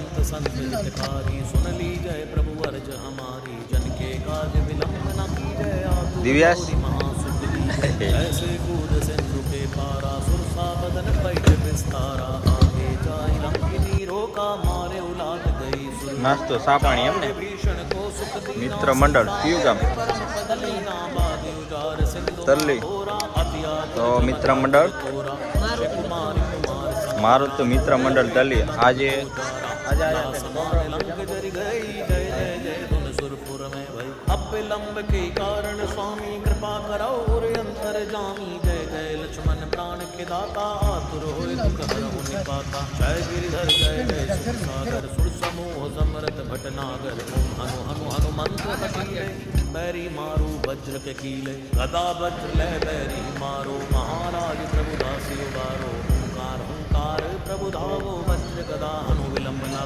संत संत हितकारी सुन ली जय प्रभु अर्ज हमारी जन के काज विलंब न की जय आतुर दिव्यास गौरी महासुख ली ऐसे कूद सिंधु के पारा सुरसा बदन पैठ विस्तारा आगे जाई लंकिनी रोका मारे उलाट गई सुर नास्तो सा पाणी एमने भीषण को सुख दीना मित्र मंडल क्यू गाम परम पद लीना बादि उजार सिंधु तरली तोरा अतियात तो मित्र मंडल तोरा कुमारी कुमार मारो तो मित्र मंडल तली आज समान लंक जरी गई जय जय जय धुन सुरपुर में भई अब विलंब के कारण स्वामी कृपा करो और अंतर जामी जय जय लक्ष्मण प्राण के दाता आतुर होय दुख हरहु निपाता जय गिरिधर जय जय सुख सागर सुर समूह समरथ भटनागर हनु हनु हनुमंत हकीले बैरी मारू वज्र के कीले गदा वज्र ले बैरी मारो महाराज प्रभु दासी उबारो ओंकार ओंकार प्रभु धावो वज्र गदा हनु विलंब